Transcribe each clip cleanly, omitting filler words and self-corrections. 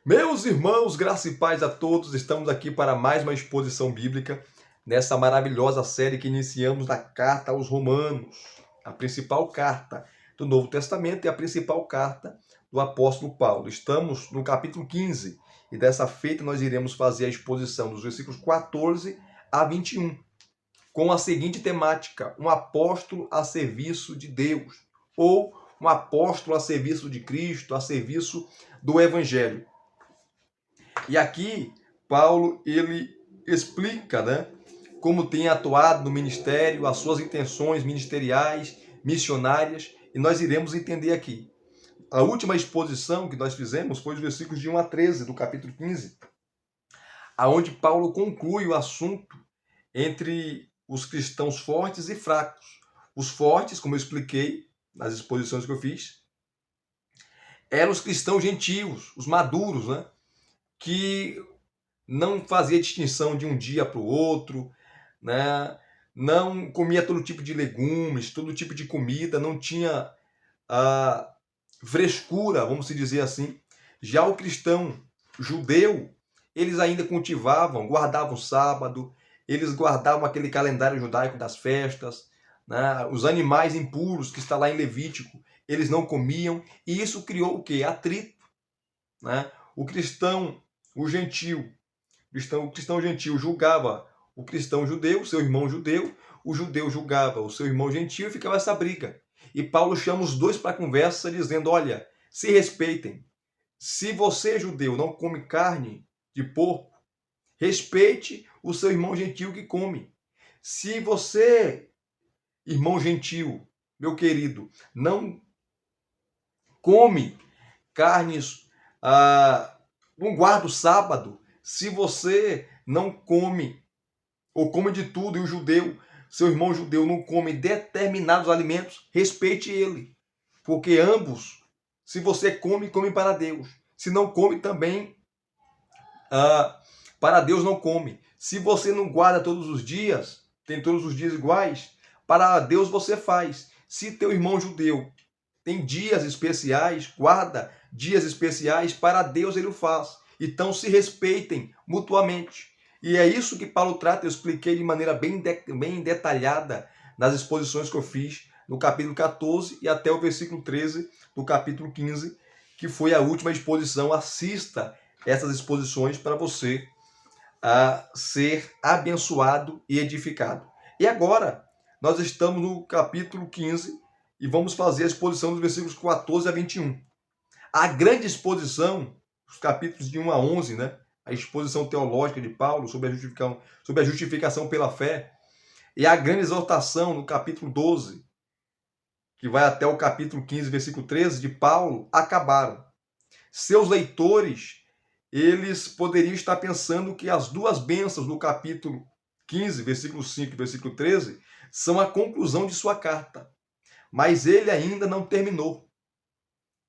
Meus irmãos, graça e paz a todos, estamos aqui para mais uma exposição bíblica nessa maravilhosa série que iniciamos da Carta aos Romanos, a principal carta do Novo Testamento e a principal carta do apóstolo Paulo. Estamos no capítulo 15 e dessa feita nós iremos fazer a exposição dos versículos 14 a 21, com a seguinte temática: um apóstolo a serviço de Deus, ou um apóstolo a serviço de Cristo, a serviço do Evangelho. E aqui, Paulo, ele explica, como tem atuado no ministério, as suas intenções ministeriais, missionárias, e nós iremos entender aqui. A última exposição que nós fizemos foi os versículos de 1 a 13 do capítulo 15, aonde Paulo conclui o assunto entre os cristãos fortes e fracos. Os fortes, como eu expliquei nas exposições que eu fiz, eram os cristãos gentios, os maduros, que não fazia distinção de um dia para o outro, não comia todo tipo de legumes, todo tipo de comida, não tinha a frescura, vamos dizer assim. Já o cristão judeu, eles ainda cultivavam, guardavam o sábado, eles guardavam aquele calendário judaico das festas, os animais impuros que está lá em Levítico, eles não comiam, e isso criou o quê? Atrito. O cristão, o cristão gentil julgava o cristão judeu, seu irmão judeu, o judeu julgava o seu irmão gentil e ficava essa briga. E Paulo chama os dois para a conversa dizendo: olha, se respeitem. Se você, judeu, não come carne de porco, respeite o seu irmão gentil que come. Se você, irmão gentil, meu querido, não come carnes, não guarda o sábado, se você não come ou come de tudo e o judeu, seu irmão judeu, não come determinados alimentos, respeite ele. Porque ambos, se você come, come para Deus. Se não come também, para Deus não come. Se você não guarda todos os dias, tem todos os dias iguais, para Deus você faz. Se teu irmão judeu tem dias especiais, guarda dias especiais, para Deus ele o faz. Então se respeitem mutuamente. E é isso que Paulo trata, eu expliquei de maneira bem detalhada nas exposições que eu fiz no capítulo 14 e até o versículo 13 do capítulo 15, que foi a última exposição. Assista essas exposições para você ser abençoado e edificado. E agora, nós estamos no capítulo 15 e vamos fazer a exposição dos versículos 14 a 21. A grande exposição, os capítulos de 1 a 11, a exposição teológica de Paulo sobre a justificação pela fé, e a grande exortação no capítulo 12, que vai até o capítulo 15, versículo 13, de Paulo, acabaram. Seus leitores, eles poderiam estar pensando que as duas bênçãos do capítulo 15, versículo 5 e versículo 13, são a conclusão de sua carta. Mas ele ainda não terminou.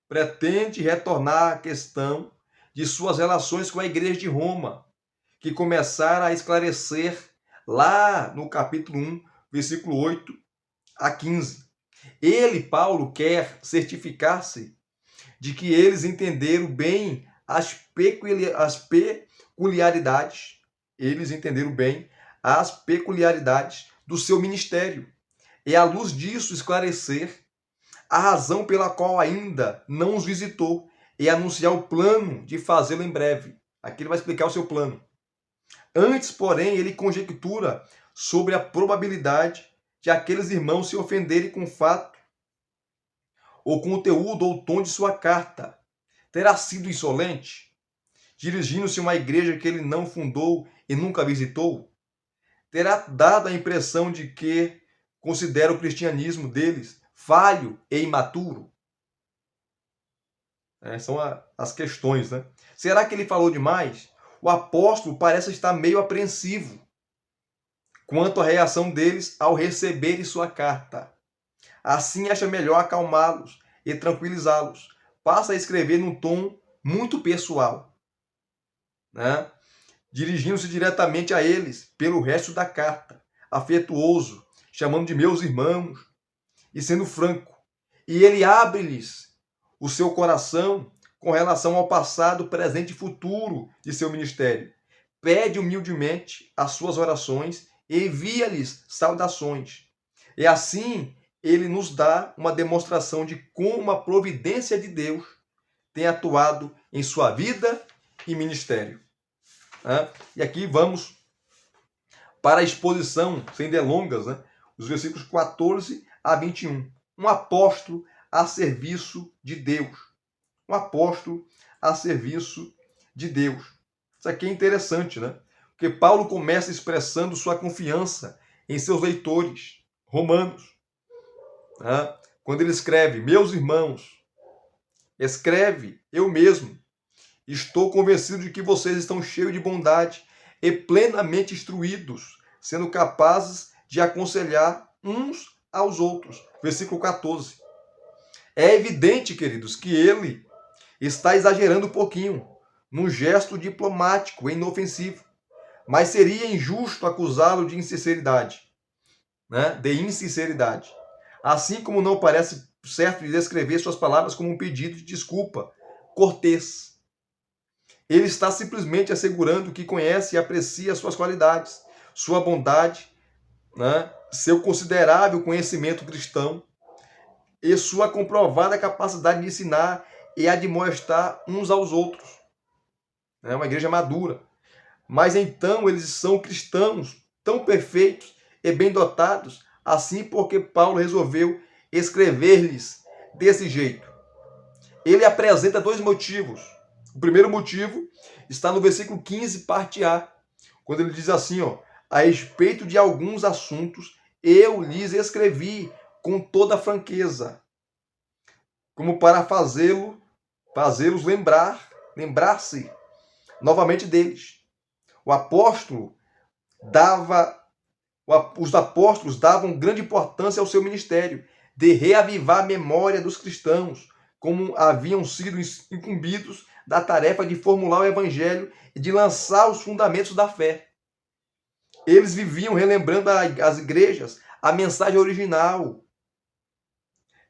Pretende retornar à questão de suas relações com a igreja de Roma, que começaram a esclarecer lá no capítulo 1, versículo 8 a 15. Ele, Paulo, quer certificar-se de que eles entenderam bem as peculiaridades, do seu ministério. E, à luz disso, esclarecer a razão pela qual ainda não os visitou e anunciar o plano de fazê-lo em breve. Aqui ele vai explicar o seu plano. Antes, porém, ele conjectura sobre a probabilidade de aqueles irmãos se ofenderem com o fato, ou conteúdo ou tom de sua carta. Terá sido insolente, dirigindo-se a uma igreja que ele não fundou e nunca visitou? Terá dado a impressão de que considera o cristianismo deles falho e imaturo? São as questões, Será que ele falou demais? O apóstolo parece estar meio apreensivo quanto à reação deles ao receberem sua carta. Assim acha melhor acalmá-los e tranquilizá-los. Passa a escrever num tom muito pessoal, dirigindo-se diretamente a eles pelo resto da carta, afetuoso, chamando de meus irmãos e sendo franco. E ele abre-lhes o seu coração com relação ao passado, presente e futuro de seu ministério. Pede humildemente as suas orações e envia-lhes saudações. E assim ele nos dá uma demonstração de como a providência de Deus tem atuado em sua vida e ministério. E aqui vamos para a exposição, sem delongas, os versículos 14 a 21. Um apóstolo a serviço de Deus. Um apóstolo a serviço de Deus. Isso aqui é interessante, né? Porque Paulo começa expressando sua confiança em seus leitores romanos. Quando ele escreve, meus irmãos, escreve, eu mesmo, estou convencido de que vocês estão cheios de bondade e plenamente instruídos, sendo capazes de aconselhar uns aos outros. Versículo 14. É evidente, queridos, que ele está exagerando um pouquinho, num gesto diplomático e inofensivo. Mas seria injusto acusá-lo de insinceridade. De insinceridade. Assim como não parece certo de descrever suas palavras como um pedido de desculpa cortês. Ele está simplesmente assegurando que conhece e aprecia suas qualidades, sua bondade, seu considerável conhecimento cristão e sua comprovada capacidade de ensinar e admoestar uns aos outros. É uma igreja madura. Mas então eles são cristãos tão perfeitos e bem dotados, assim porque Paulo resolveu escrever-lhes desse jeito. Ele apresenta dois motivos. O primeiro motivo está no versículo 15, parte A, quando ele diz assim, a respeito de alguns assuntos, eu lhes escrevi com toda franqueza, como para fazê-los lembrar-se novamente deles. Os apóstolos davam grande importância ao seu ministério, de reavivar a memória dos cristãos, como haviam sido incumbidos da tarefa de formular o evangelho e de lançar os fundamentos da fé. Eles viviam relembrando às igrejas a mensagem original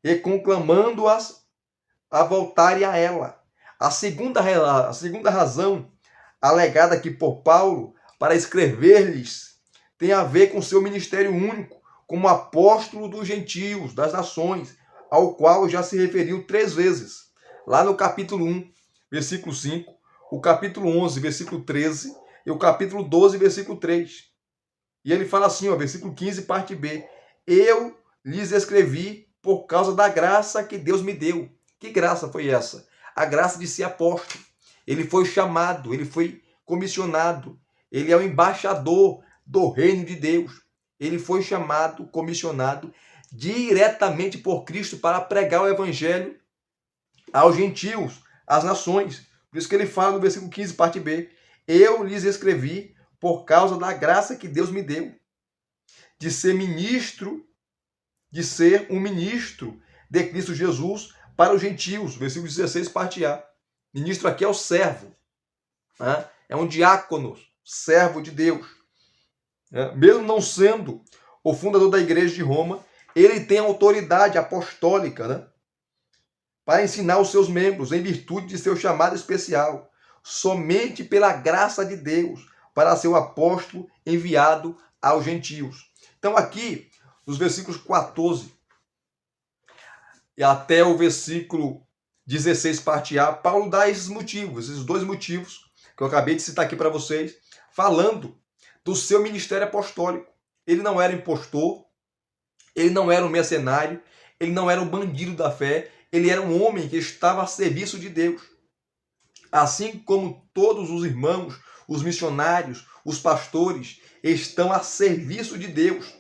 e conclamando-as a voltarem a ela. A segunda razão alegada aqui por Paulo para escrever-lhes tem a ver com seu ministério único como apóstolo dos gentios, das nações, ao qual já se referiu 3 vezes. Lá no capítulo 1, versículo 5, o capítulo 11, versículo 13 e o capítulo 12, versículo 3. E ele fala assim, versículo 15, parte B. Eu lhes escrevi por causa da graça que Deus me deu. Que graça foi essa? A graça de ser apóstolo. Ele foi chamado, ele foi comissionado. Ele é o embaixador do reino de Deus. Ele foi chamado, comissionado diretamente por Cristo para pregar o evangelho aos gentios, às nações. Por isso que ele fala no versículo 15, parte B. Eu lhes escrevi por causa da graça que Deus me deu, de ser um ministro de Cristo Jesus para os gentios. Versículo 16, parte A. Ministro aqui é o servo. É um diácono, servo de Deus. Mesmo não sendo o fundador da igreja de Roma, ele tem autoridade apostólica, para ensinar os seus membros em virtude de seu chamado especial, somente pela graça de Deus, para ser o apóstolo enviado aos gentios. Então aqui, nos versículos 14 e até o versículo 16, parte A, Paulo dá esses motivos, esses 2 motivos que eu acabei de citar aqui para vocês, falando do seu ministério apostólico. Ele não era impostor, ele não era um mercenário, ele não era um bandido da fé, ele era um homem que estava a serviço de Deus. Assim como todos os irmãos, os missionários, os pastores, estão a serviço de Deus.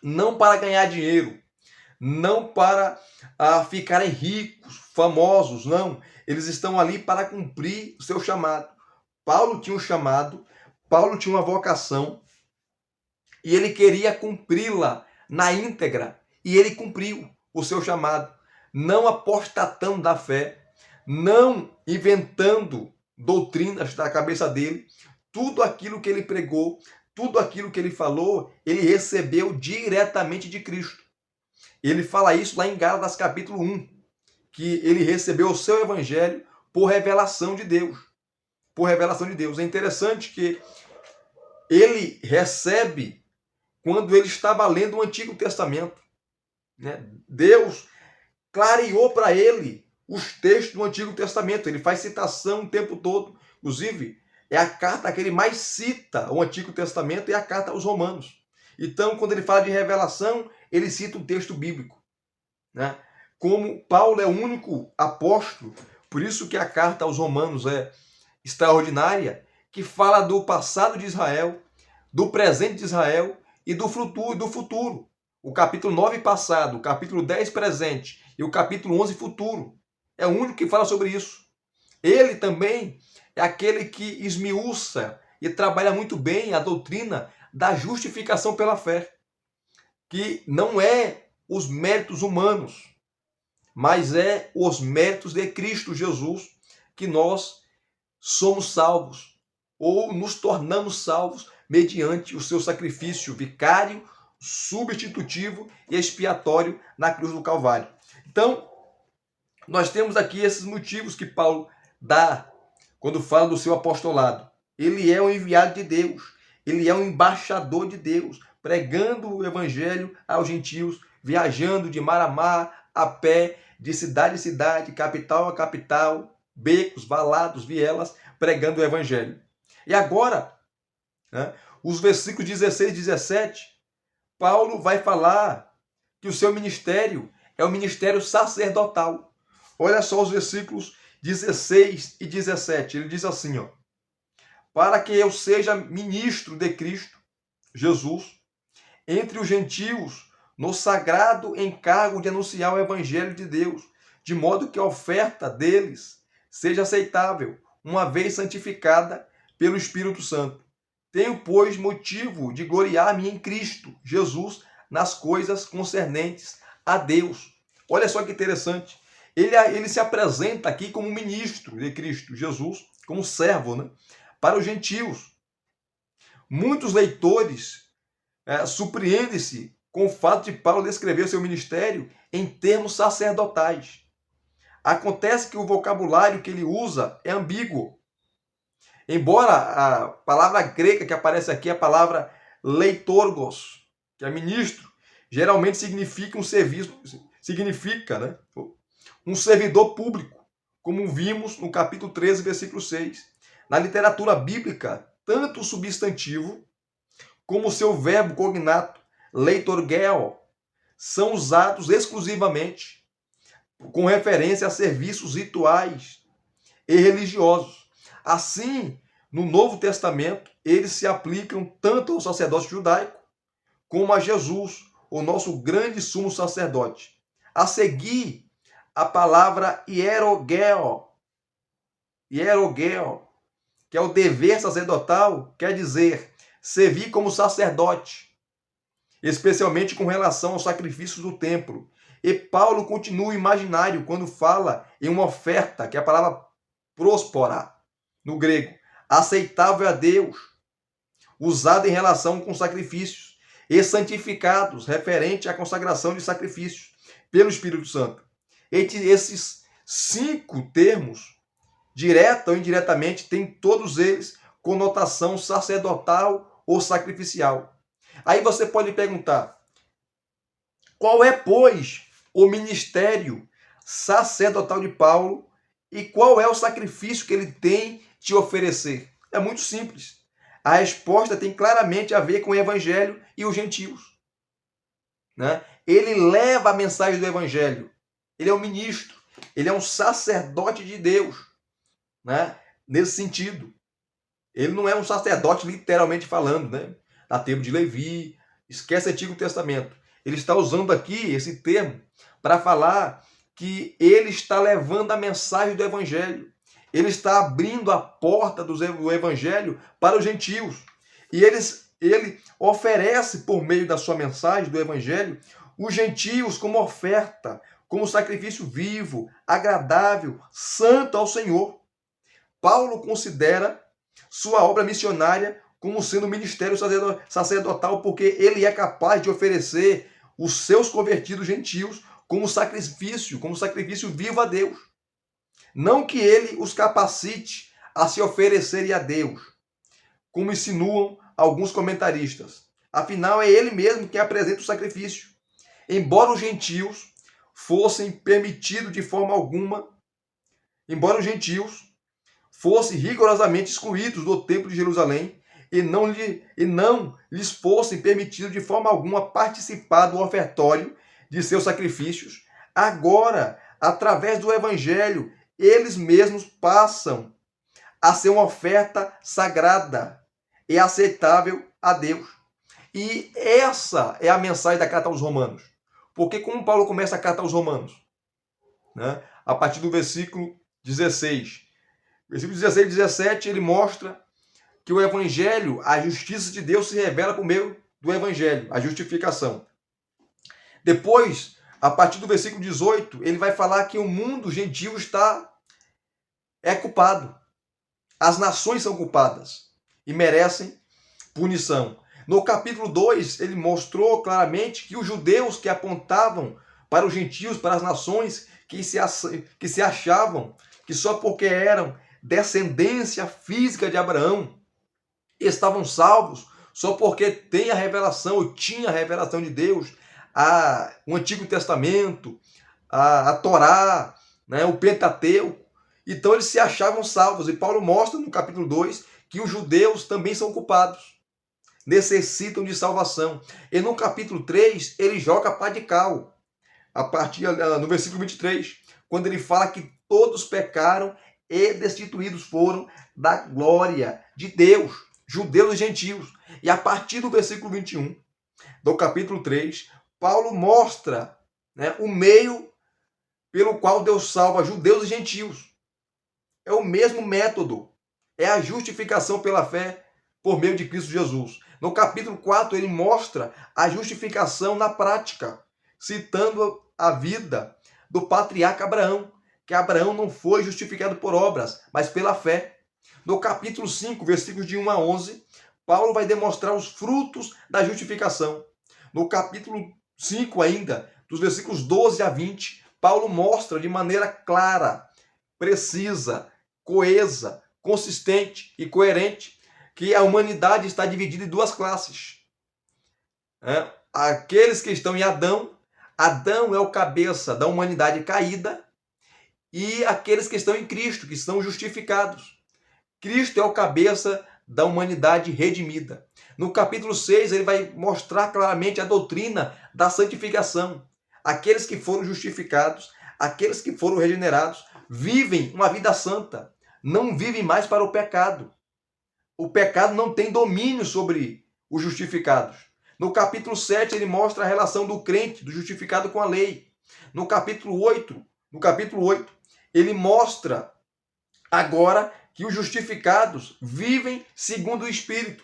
Não para ganhar dinheiro, não para ficarem ricos, famosos, não. Eles estão ali para cumprir o seu chamado. Paulo tinha um chamado, Paulo tinha uma vocação e ele queria cumpri-la na íntegra. E ele cumpriu o seu chamado, não apostatando da fé, não inventando doutrinas da cabeça dele. Tudo aquilo que ele pregou, tudo aquilo que ele falou, ele recebeu diretamente de Cristo. Ele fala isso lá em Gálatas capítulo 1, que ele recebeu o seu evangelho por revelação de Deus. Por revelação de Deus. É interessante que ele recebe quando ele estava lendo o Antigo Testamento, né? Deus clareou para ele os textos do Antigo Testamento. Ele faz citação o tempo todo. Inclusive, é a carta que ele mais cita o Antigo Testamento, é a carta aos Romanos. Então, quando ele fala de revelação, ele cita um texto bíblico, né? Como Paulo é o único apóstolo, por isso que a carta aos Romanos é extraordinária, que fala do passado de Israel, do presente de Israel e do futuro. O capítulo 9 passado, o capítulo 10 presente e o capítulo 11 futuro. É o único que fala sobre isso. Ele também é aquele que esmiuça e trabalha muito bem a doutrina da justificação pela fé, que não é os méritos humanos, mas é os méritos de Cristo Jesus que nós somos salvos ou nos tornamos salvos mediante o seu sacrifício vicário, substitutivo e expiatório na cruz do Calvário. Então, nós temos aqui esses motivos que Paulo dá quando fala do seu apostolado. Ele é o enviado de Deus, ele é o embaixador de Deus, pregando o evangelho aos gentios, viajando de mar a mar, a pé, de cidade em cidade, capital a capital, becos, valados, vielas, pregando o evangelho. E agora, né, os versículos 16 e 17, Paulo vai falar que o seu ministério é o ministério sacerdotal. Olha só os versículos 16 e 17. Ele diz assim, ó: para que eu seja ministro de Cristo Jesus entre os gentios no sagrado encargo de anunciar o evangelho de Deus, de modo que a oferta deles seja aceitável, uma vez santificada pelo Espírito Santo. Tenho, pois, motivo de gloriar-me em Cristo Jesus nas coisas concernentes a Deus. Olha só que interessante. Ele se apresenta aqui como ministro de Cristo Jesus, como servo, né, para os gentios. Muitos leitores surpreendem-se com o fato de Paulo descrever seu ministério em termos sacerdotais. Acontece que o vocabulário que ele usa é ambíguo. Embora a palavra grega que aparece aqui, a palavra leitorgos, que é ministro, geralmente significa um serviço, né, um servidor público, como vimos no capítulo 13, versículo 6. Na literatura bíblica, tanto o substantivo como o seu verbo cognato, leitorgeo, são usados exclusivamente com referência a serviços rituais e religiosos. Assim, no Novo Testamento, eles se aplicam tanto ao sacerdócio judaico como a Jesus, o nosso grande sumo sacerdote. A seguir, a palavra hierogeo, que é o dever sacerdotal, quer dizer servir como sacerdote, especialmente com relação aos sacrifícios do templo. E Paulo continua imaginário quando fala em uma oferta, que é a palavra próspora, no grego, aceitável a Deus, usada em relação com sacrifícios, e santificados, referente à consagração de sacrifícios pelo Espírito Santo. Esses 5 termos, direta ou indiretamente, têm todos eles conotação sacerdotal ou sacrificial. Aí você pode perguntar, qual é, pois, o ministério sacerdotal de Paulo e qual é o sacrifício que ele tem de oferecer? É muito simples. A resposta tem claramente a ver com o evangelho e os gentios, né? Ele leva a mensagem do evangelho. Ele é um ministro, ele é um sacerdote de Deus, né? Nesse sentido. Ele não é um sacerdote literalmente falando, né? Da tribo de Levi, esquece o Antigo Testamento. Ele está usando aqui esse termo para falar que ele está levando a mensagem do evangelho. Ele está abrindo a porta do evangelho para os gentios. E ele oferece, por meio da sua mensagem do evangelho, os gentios como oferta, como sacrifício vivo, agradável, santo ao Senhor. Paulo considera sua obra missionária como sendo um ministério sacerdotal, porque ele é capaz de oferecer os seus convertidos gentios como sacrifício vivo a Deus. Não que ele os capacite a se oferecerem a Deus, como insinuam alguns comentaristas. Afinal, é ele mesmo quem apresenta o sacrifício. Embora os gentios fossem permitidos de forma alguma, embora os gentios fossem rigorosamente excluídos do templo de Jerusalém e não lhes fossem permitidos de forma alguma participar do ofertório de seus sacrifícios, agora, através do evangelho, eles mesmos passam a ser uma oferta sagrada e aceitável a Deus. E essa é a mensagem da carta aos Romanos. Porque como Paulo começa a carta aos Romanos? Né? A partir do versículo 16. Versículo 16 e 17, ele mostra que o evangelho, a justiça de Deus se revela por meio do evangelho, a justificação. Depois, a partir do versículo 18, ele vai falar que o mundo gentil é culpado. As nações são culpadas e merecem punição. No capítulo 2, ele mostrou claramente que os judeus que apontavam para os gentios, para as nações que se achavam que só porque eram descendência física de Abraão estavam salvos, só porque tem a revelação, ou tinha a revelação de Deus, o Antigo Testamento, a Torá, né, o Pentateuco. Então eles se achavam salvos. E Paulo mostra no capítulo 2 que os judeus também são culpados, necessitam de salvação. E no capítulo 3 ele joga pá de cal, a partir no versículo 23, quando ele fala que todos pecaram e destituídos foram da glória de Deus, judeus e gentios. E a partir do versículo 21 do capítulo 3, Paulo mostra, né, o meio pelo qual Deus salva judeus e gentios. É o mesmo método. É a justificação pela fé por meio de Cristo Jesus. No capítulo 4, ele mostra a justificação na prática, citando a vida do patriarca Abraão, que Abraão não foi justificado por obras, mas pela fé. No capítulo 5, versículos de 1 a 11, Paulo vai demonstrar os frutos da justificação. No capítulo 5 ainda, dos versículos 12 a 20, Paulo mostra de maneira clara, precisa, coesa, consistente e coerente que a humanidade está dividida em duas classes. Aqueles que estão em Adão, Adão é o cabeça da humanidade caída, e aqueles que estão em Cristo, que são justificados. Cristo é o cabeça da humanidade redimida. No capítulo 6, ele vai mostrar claramente a doutrina da santificação. Aqueles que foram justificados, aqueles que foram regenerados, vivem uma vida santa, não vivem mais para o pecado. O pecado não tem domínio sobre os justificados. No capítulo 7, ele mostra a relação do crente, do justificado com a lei. No capítulo 8, ele mostra agora que os justificados vivem segundo o Espírito.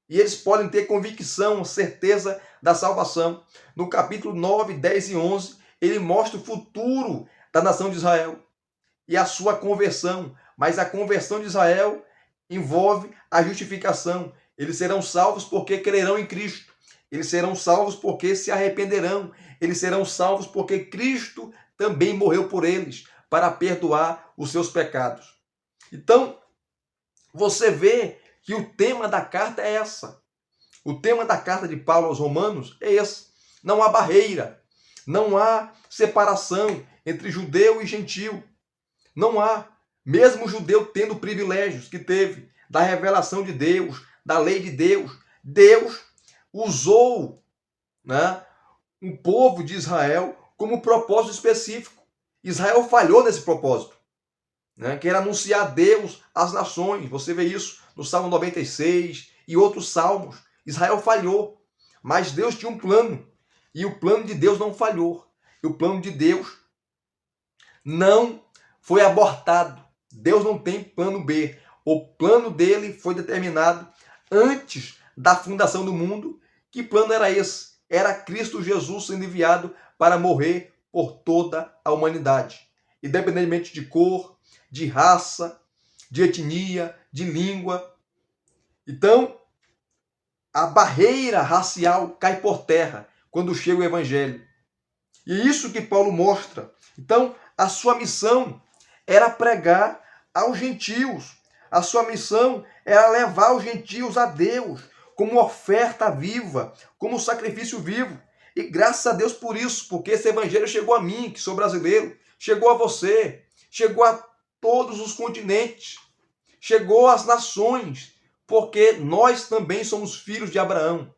E eles podem ter convicção, certeza da salvação. No capítulo 9, 10 e 11, ele mostra o futuro da nação de Israel e a sua conversão. Mas a conversão de Israel envolve a justificação. Eles serão salvos porque crerão em Cristo. Eles serão salvos porque se arrependerão. Eles serão salvos porque Cristo também morreu por eles, para perdoar os seus pecados. Então, você vê que o tema da carta é essa. O tema da carta de Paulo aos Romanos é esse. Não há barreira, não há separação entre judeu e gentil. Não há. Mesmo o judeu tendo privilégios que teve da revelação de Deus, da lei de Deus, Deus usou, né, um povo de Israel como propósito específico. Israel falhou nesse propósito, né, que era anunciar Deus às nações. Você vê isso no Salmo 96 e outros salmos. Israel falhou, mas Deus tinha um plano, e o plano de Deus não falhou. E o plano de Deus não foi abortado. Deus não tem plano B. O plano dele foi determinado antes da fundação do mundo. Que plano era esse? Era Cristo Jesus sendo enviado para morrer por toda a humanidade, independentemente de cor, de raça, de etnia, de língua. Então, a barreira racial cai por terra quando chega o Evangelho. E é isso que Paulo mostra. Então, a sua missão era pregar aos gentios. A sua missão era levar os gentios a Deus como oferta viva, como sacrifício vivo. E graças a Deus por isso, porque esse evangelho chegou a mim, que sou brasileiro, chegou a você, chegou a todos os continentes, chegou às nações, porque nós também somos filhos de Abraão.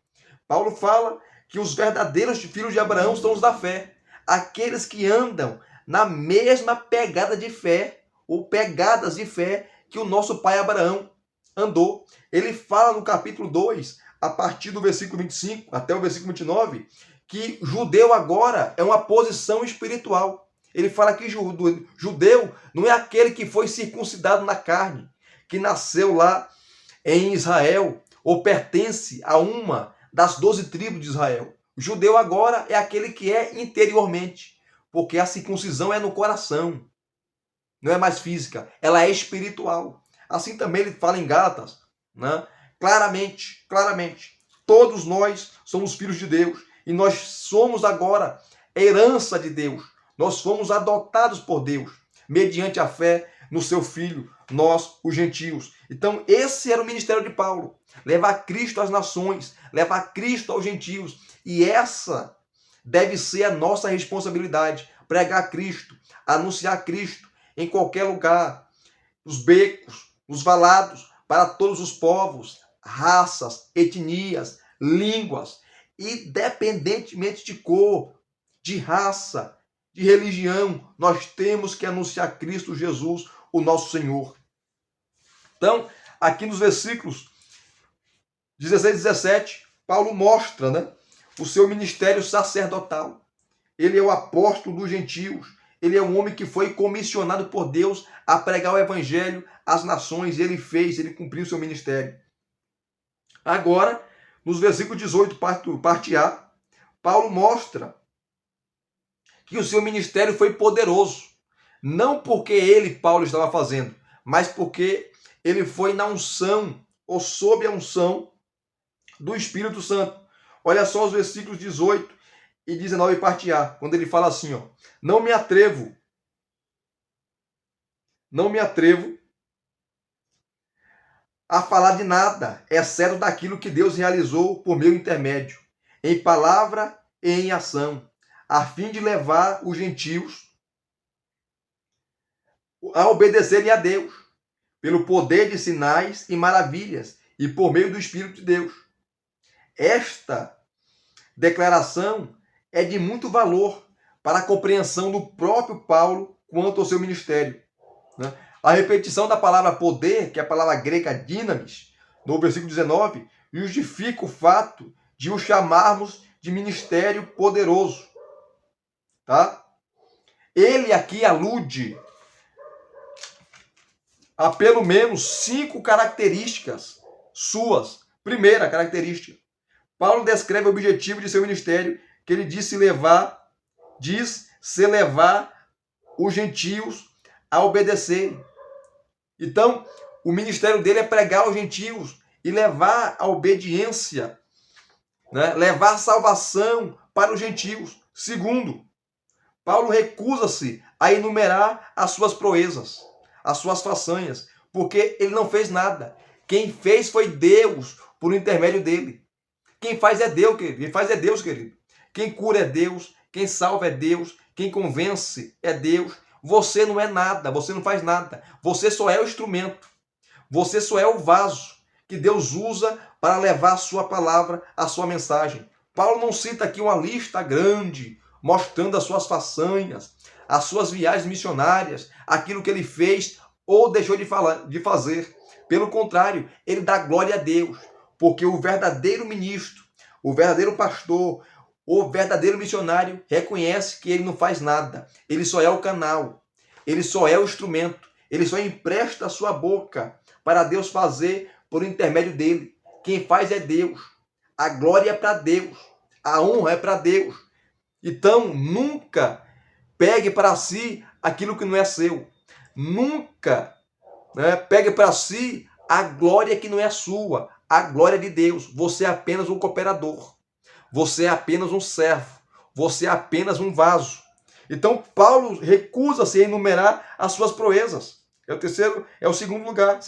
Paulo fala que os verdadeiros filhos de Abraão são os da fé, aqueles que andam na mesma pegada de fé, ou pegadas de fé, que o nosso pai Abraão andou. Ele fala no capítulo 2, a partir do versículo 25 até o versículo 29, que judeu agora é uma posição espiritual. Ele fala que judeu não é aquele que foi circuncidado na carne, que nasceu lá em Israel, ou pertence a uma das 12 tribos de Israel. O judeu agora é aquele que é interiormente, porque a circuncisão é no coração, não é mais física, ela é espiritual. Assim também ele fala em Gálatas, né? Claramente, todos nós somos filhos de Deus e nós somos agora herança de Deus. Nós fomos adotados por Deus, mediante a fé no seu Filho, nós, os gentios. Então, esse era o ministério de Paulo, levar Cristo às nações, levar Cristo aos gentios. E essa deve ser a nossa responsabilidade, pregar Cristo, anunciar Cristo em qualquer lugar, nos becos, nos valados, para todos os povos, raças, etnias, línguas, independentemente de cor, de raça, de religião, nós temos que anunciar Cristo Jesus, o nosso Senhor. Então, aqui nos versículos 16 e 17, Paulo mostra, né, o seu ministério sacerdotal. Ele é o apóstolo dos gentios. Ele é um homem que foi comissionado por Deus a pregar o evangelho às nações. Ele cumpriu o seu ministério. Agora, nos versículos 18, parte A, Paulo mostra que o seu ministério foi poderoso. Não porque ele, Paulo, estava fazendo, mas porque ele foi na unção, ou sob a unção do Espírito Santo. Olha só os versículos 18 e 19, parte A, quando ele fala assim, ó: não me atrevo a falar de nada, exceto daquilo que Deus realizou por meu intermédio, em palavra e em ação, a fim de levar os gentios a obedecerem a Deus, pelo poder de sinais e maravilhas, e por meio do Espírito de Deus. Esta declaração é de muito valor para a compreensão do próprio Paulo quanto ao seu ministério. A repetição da palavra poder, que é a palavra grega dynamis, no versículo 19, justifica o fato de o chamarmos de ministério poderoso. Tá? Ele aqui alude a pelo menos 5 características suas. Primeira característica: Paulo descreve o objetivo de seu ministério, que ele diz se levar os gentios a obedecerem. Então, o ministério dele é pregar aos gentios e levar a obediência, né? Levar a salvação para os gentios. Segundo, Paulo recusa-se a enumerar as suas proezas, as suas façanhas, porque ele não fez nada. Quem fez foi Deus, por intermédio dele. Quem faz é Deus, querido. Quem faz é Deus, querido. Quem cura é Deus, quem salva é Deus, quem convence é Deus. Você não é nada, você não faz nada. Você só é o instrumento. Você só é o vaso que Deus usa para levar a sua palavra, a sua mensagem. Paulo não cita aqui uma lista grande, mostrando as suas façanhas, as suas viagens missionárias, aquilo que ele fez ou deixou de fazer. Pelo contrário, ele dá glória a Deus, porque o verdadeiro ministro, o verdadeiro pastor, o verdadeiro missionário reconhece que ele não faz nada. Ele só é o canal, ele só é o instrumento, ele só empresta a sua boca para Deus fazer por intermédio dele. Quem faz é Deus. A glória é para Deus, a honra é para Deus. Então, nunca pegue para si aquilo que não é seu. Nunca, né, pegue para si a glória que não é sua, a glória de Deus. Você é apenas um cooperador. Você é apenas um servo. Você é apenas um vaso. Então Paulo recusa-se a enumerar as suas proezas. É o segundo lugar.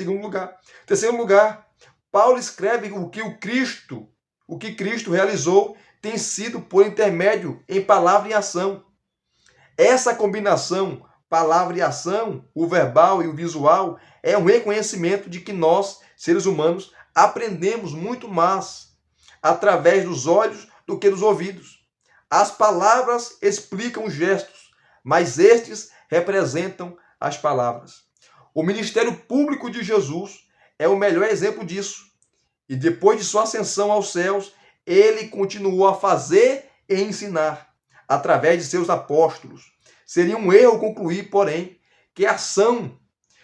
Terceiro lugar, Paulo escreve o que Cristo realizou tem sido por intermédio em palavra e ação. Essa combinação, palavra e ação, o verbal e o visual, é um reconhecimento de que nós, seres humanos, aprendemos muito mais através dos olhos do que dos ouvidos. As palavras explicam os gestos, mas estes representam as palavras. O ministério público de Jesus é o melhor exemplo disso. E depois de sua ascensão aos céus, ele continuou a fazer e ensinar através de seus apóstolos. Seria um erro concluir, porém, que ação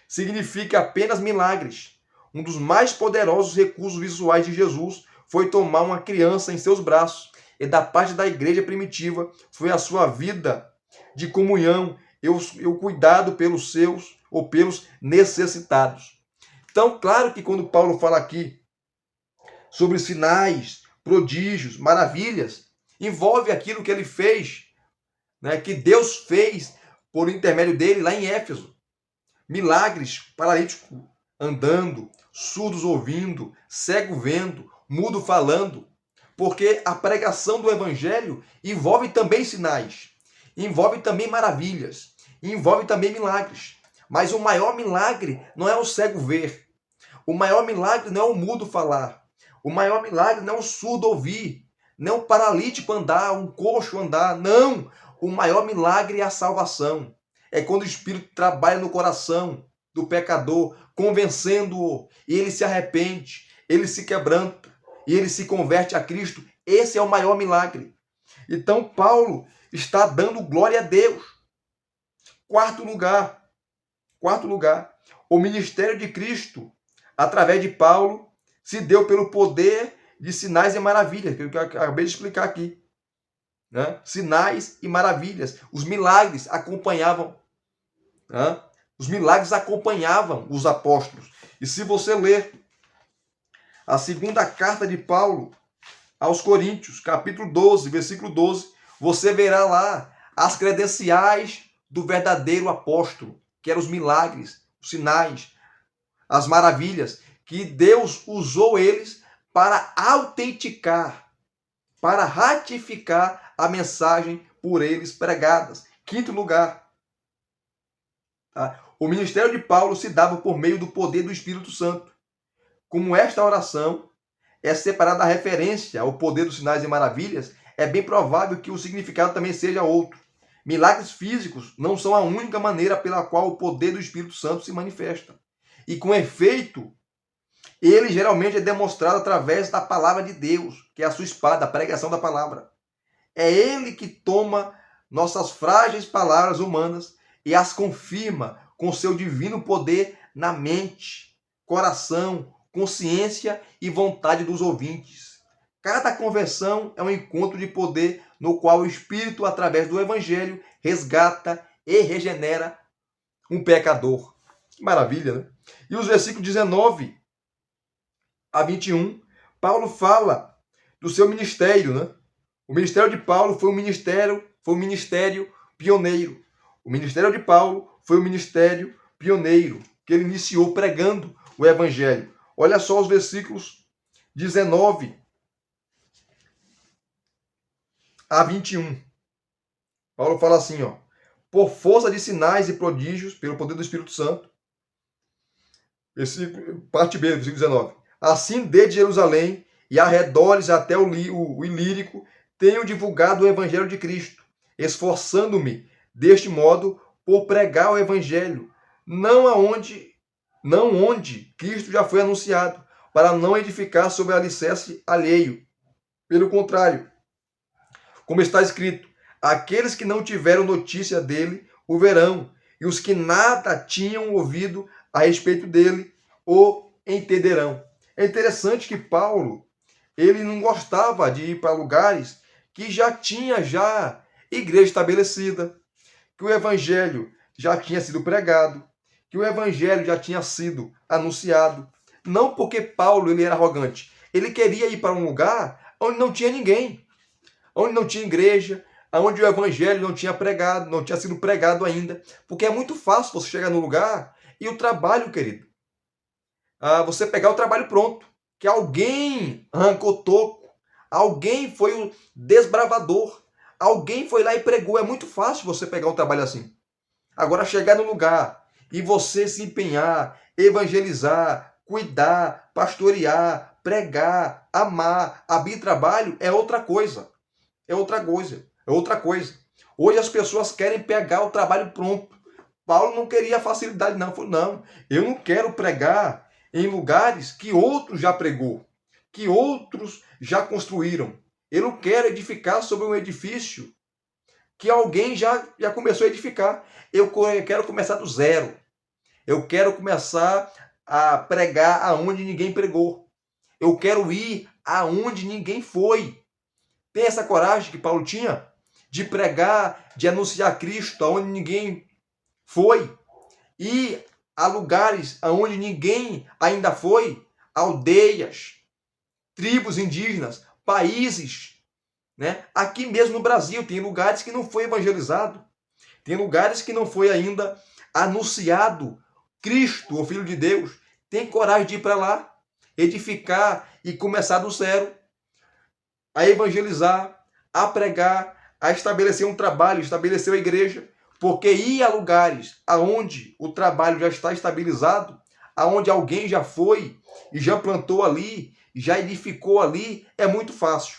significa apenas milagres. Um dos mais poderosos recursos visuais de Jesus foi tomar uma criança em seus braços. E da parte da igreja primitiva foi a sua vida de comunhão e o cuidado pelos seus ou pelos necessitados. Então, claro que quando Paulo fala aqui sobre sinais, prodígios, maravilhas, envolve aquilo que ele fez, né, que Deus fez por intermédio dele lá em Éfeso. Milagres, paralítico andando, surdos ouvindo, cego vendo, mudo falando. Porque a pregação do evangelho envolve também sinais, envolve também maravilhas, envolve também milagres. Mas o maior milagre não é o cego ver. O maior milagre não é o mudo falar. O maior milagre não é o surdo ouvir. Não é o paralítico andar, um coxo andar. Não! O maior milagre é a salvação. É quando o Espírito trabalha no coração do pecador, convencendo-o, e ele se arrepende, ele se quebranta, e ele se converte a Cristo. Esse é o maior milagre. Então, Paulo está dando glória a Deus. Quarto lugar, o ministério de Cristo, através de Paulo, se deu pelo poder de sinais e maravilhas, que eu acabei de explicar aqui. Né? Sinais e maravilhas. Os milagres acompanhavam. Né? Os milagres acompanhavam os apóstolos. E se você ler a segunda carta de Paulo aos Coríntios, capítulo 12, versículo 12, você verá lá as credenciais do verdadeiro apóstolo, que eram os milagres, os sinais, as maravilhas, que Deus usou eles para autenticar, para ratificar a mensagem por eles pregadas. Quinto lugar, tá? O ministério de Paulo se dava por meio do poder do Espírito Santo. Como esta oração é separada da referência ao poder dos sinais e maravilhas, é bem provável que o significado também seja outro. Milagres físicos não são a única maneira pela qual o poder do Espírito Santo se manifesta. E com efeito, ele geralmente é demonstrado através da palavra de Deus, que é a sua espada, a pregação da palavra. É ele que toma nossas frágeis palavras humanas e as confirma com seu divino poder na mente, coração, consciência e vontade dos ouvintes. Cada conversão é um encontro de poder no qual o Espírito, através do Evangelho, resgata e regenera um pecador. Que maravilha, né? E os versículos 19 a 21, Paulo fala do seu ministério, né? O ministério de Paulo foi um ministério pioneiro. O ministério de Paulo foi um ministério pioneiro, que ele iniciou pregando o Evangelho. Olha só os versículos 19 a 21. Paulo fala assim, ó: por força de sinais e prodígios, pelo poder do Espírito Santo. Parte B, versículo 19. Assim, desde Jerusalém e arredores até o Ilírico, tenho divulgado o Evangelho de Cristo, esforçando-me, deste modo, por pregar o Evangelho, não onde Cristo já foi anunciado, para não edificar sobre alicerce alheio. Pelo contrário, como está escrito, aqueles que não tiveram notícia dele o verão, e os que nada tinham ouvido a respeito dele o entenderão. É interessante que Paulo, ele não gostava de ir para lugares que já tinha igreja estabelecida, que o evangelho já tinha sido pregado, que o evangelho já tinha sido anunciado. Não porque Paulo ele era arrogante. Ele queria ir para um lugar onde não tinha ninguém, onde não tinha igreja, onde o evangelho não tinha pregado, não tinha sido pregado ainda. Porque é muito fácil você chegar no lugar e o trabalho, querido, você pegar o trabalho pronto, que alguém arrancou toco, alguém foi o desbravador, alguém foi lá e pregou. É muito fácil você pegar um trabalho assim. Agora, chegar no lugar e você se empenhar, evangelizar, cuidar, pastorear, pregar, amar, abrir trabalho, é outra coisa. É outra coisa. É outra coisa. Hoje as pessoas querem pegar o trabalho pronto. Paulo não queria facilidade, não. Falou, não, eu não quero pregar em lugares que outros já pregou, que outros já construíram. Eu não quero edificar sobre um edifício que alguém já começou a edificar. Eu quero começar do zero. Eu quero começar a pregar aonde ninguém pregou. Eu quero ir aonde ninguém foi. Tem essa coragem que Paulo tinha de pregar, de anunciar Cristo aonde ninguém foi. Ir a lugares aonde ninguém ainda foi. Aldeias, tribos indígenas, países. Né? Aqui mesmo no Brasil tem lugares que não foi evangelizado. Tem lugares que não foi ainda anunciado Cristo, o Filho de Deus. Tem coragem de ir para lá, edificar e começar do zero, a evangelizar, a pregar, a estabelecer um trabalho, estabelecer a igreja, porque ir a lugares aonde o trabalho já está estabilizado, aonde alguém já foi e já plantou ali, já edificou ali, é muito fácil.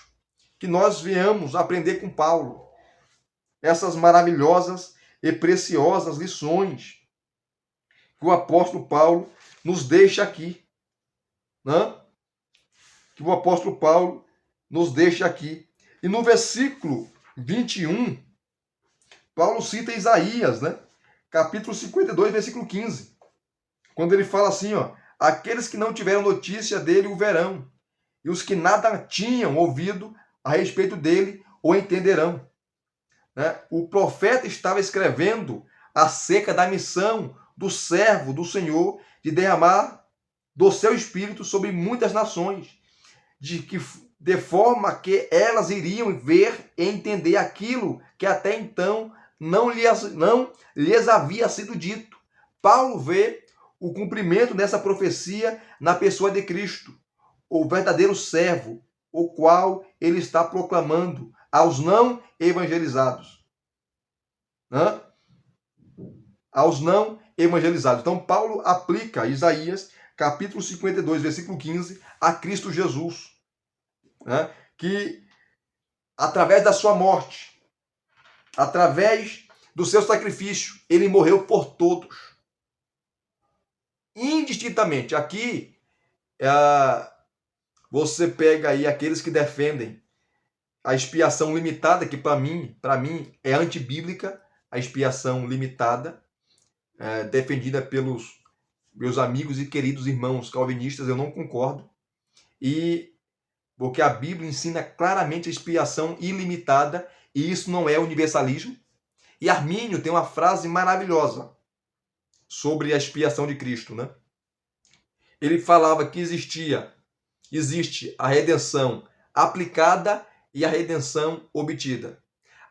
Que nós venhamos aprender com Paulo essas maravilhosas e preciosas lições que o apóstolo Paulo nos deixa aqui, né? Que o apóstolo Paulo nos deixa aqui. E no versículo 21, Paulo cita Isaías, né? Capítulo 52, versículo 15. Quando ele fala assim, ó, aqueles que não tiveram notícia dele o verão, e os que nada tinham ouvido a respeito dele o entenderão. Né? O profeta estava escrevendo acerca da missão do servo do Senhor de derramar do seu espírito sobre muitas nações, de forma que elas iriam ver e entender aquilo que até então não lhes havia sido dito. Paulo vê o cumprimento dessa profecia na pessoa de Cristo, o verdadeiro servo, o qual ele está proclamando aos não evangelizados. Aos não evangelizados. Então, Paulo aplica Isaías, capítulo 52, versículo 15, a Cristo Jesus. Que, através da sua morte, através do seu sacrifício, ele morreu por todos. Indistintamente. Aqui, você pega aí aqueles que defendem a expiação limitada, que para mim é antibíblica, a expiação limitada, defendida pelos meus amigos e queridos irmãos calvinistas, eu não concordo. Porque a Bíblia ensina claramente a expiação ilimitada, e isso não é universalismo. E Armínio tem uma frase maravilhosa sobre a expiação de Cristo, né? Ele falava que existe a redenção aplicada e a redenção obtida.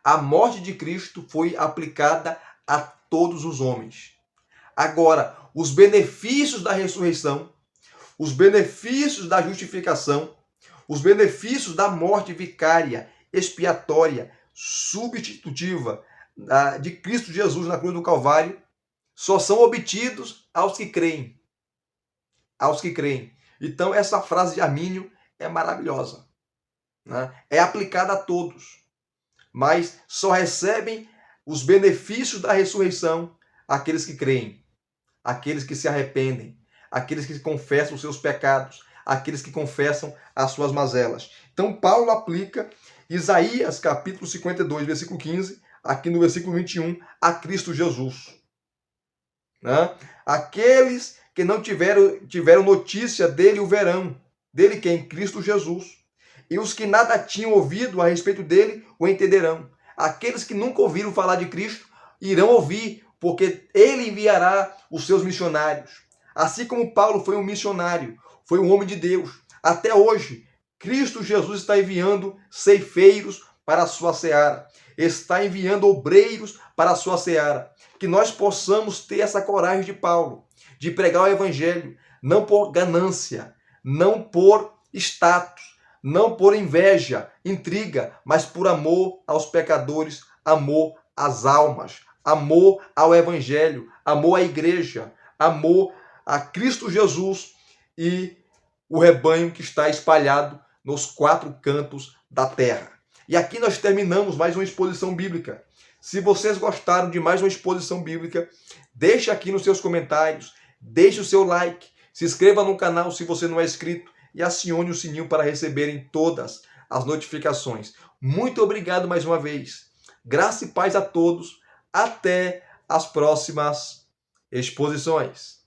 A morte de Cristo foi aplicada a todos os homens. Agora, os benefícios da ressurreição, os benefícios da justificação, os benefícios da morte vicária, expiatória, substitutiva de Cristo Jesus na cruz do Calvário, só são obtidos aos que creem. Aos que creem. Então, essa frase de Armínio é maravilhosa. Né? É aplicada a todos. Mas só recebem os benefícios da ressurreição aqueles que creem, aqueles que se arrependem, aqueles que confessam os seus pecados, aqueles que confessam as suas mazelas. Então, Paulo aplica Isaías, capítulo 52, versículo 15, aqui no versículo 21, a Cristo Jesus. Né? Aqueles que não tiveram notícia dele o verão. Dele quem? Cristo Jesus. E os que nada tinham ouvido a respeito dele o entenderão. Aqueles que nunca ouviram falar de Cristo irão ouvir, porque ele enviará os seus missionários. Assim como Paulo foi um missionário, foi um homem de Deus. Até hoje, Cristo Jesus está enviando ceifeiros para a sua seara. está enviando obreiros para a sua seara. Que nós possamos ter essa coragem de Paulo, de pregar o evangelho, não por ganância, não por status, não por inveja, intriga, mas por amor aos pecadores, amor às almas, amor ao evangelho, amor à igreja, amor a Cristo Jesus e o rebanho que está espalhado nos 4 cantos da terra. E aqui nós terminamos mais uma exposição bíblica. Se vocês gostaram de mais uma exposição bíblica, deixe aqui nos seus comentários, deixe o seu like, se inscreva no canal se você não é inscrito e acione o sininho para receberem todas as notificações. Muito obrigado mais uma vez. Graça e paz a todos. Até as próximas exposições.